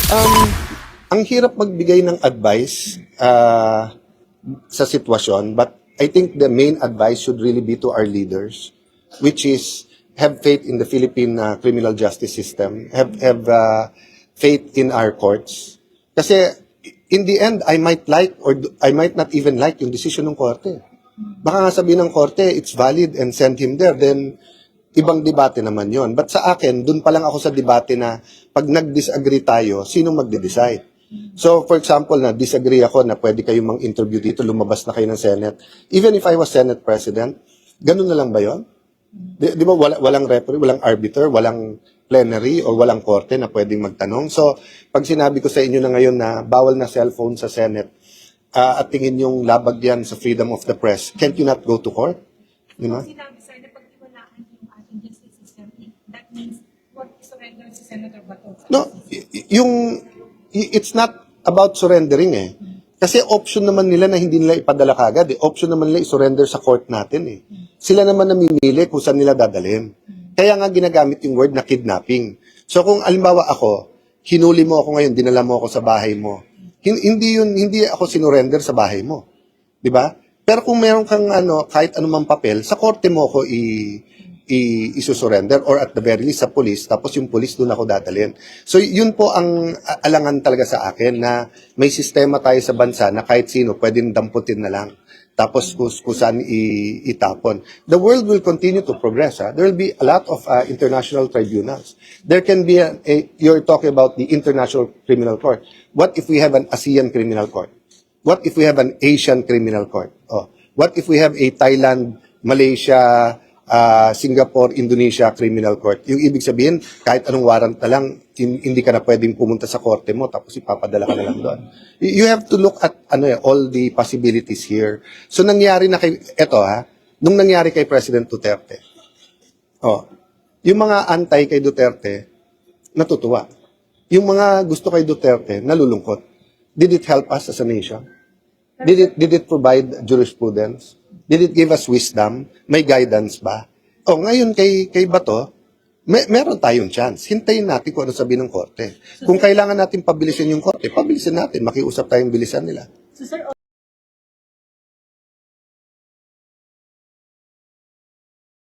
Um, ang hirap magbigay ng advice sa sitwasyon, but I think the main advice should really be to our leaders, which is have faith in the Philippine criminal justice system, have faith in our courts. Kasi in the end, I might like or I might not even like yung decision ng korte. Baka nga sabihin ng korte, it's valid and send him there, then ibang debate naman yon. But sa akin, dun pa lang ako sa debate na pag nag-disagree tayo, sino magde-decide? So, for example, na disagree ako na pwede kayong mang-interview dito, lumabas na kayo ng Senate. Even if I was Senate President, ganun na lang ba yon? Di ba walang referee, walang arbiter, walang plenary, o walang korte na pwedeng magtanong? So, pag sinabi ko sa inyo na ngayon na bawal na cellphone sa Senate, at tingin yung labag yan sa freedom of the press, can't you not go to court? Di ba? Sinabi, sir, na pagtiwalaan yung ating justice system, that means what surrender si Senator Bato? No, it's not about surrendering eh. Kasi option naman nila na hindi nila ipadala kagad eh. Option naman nila i-surrender sa court natin eh. Sila naman namimili kung saan nila dadalhin. Kaya nga ginagamit yung word na kidnapping. So kung alimbawa ako, hinuli mo ako ngayon, dinala mo ako sa bahay mo. Hindi ako sinurrender sa bahay mo. 'Di ba? Pero kung meron kang kahit anumang papel, sa korte mo ako isusurrender, or at the very least sa police, tapos yung police doon ako dadalhin. So yun po ang alangan talaga sa akin, na may sistema tayo sa bansa na kahit sino pwedeng damputin na lang. Tapos kung saan itapon. The world will continue to progress. There will be a lot of international tribunals. There can be, you're talking about the International Criminal Court. What if we have an ASEAN Criminal Court? What if we have an Asian Criminal Court? Oh, what if we have a Thailand, Malaysia, Singapore, Indonesia Criminal Court? Yung ibig sabihin, kahit anong warrant na lang, hindi ka na pwedeng pumunta sa korte mo, tapos ipapadala ka na lang doon. You have to look at all the possibilities here. So nangyari na nung nangyari kay President Duterte, yung mga antay kay Duterte, natutuwa. Yung mga gusto kay Duterte, nalulungkot. Did it help us as a nation? Did it provide jurisprudence? Did it give us wisdom? May guidance ba? Ngayon kay Bato, meron tayong chance. Hintayin natin kung ano sabihin ng korte. Kung kailangan natin pabilisin yung korte, pabilisin natin. Makiusap tayong bilisan nila. So, sir,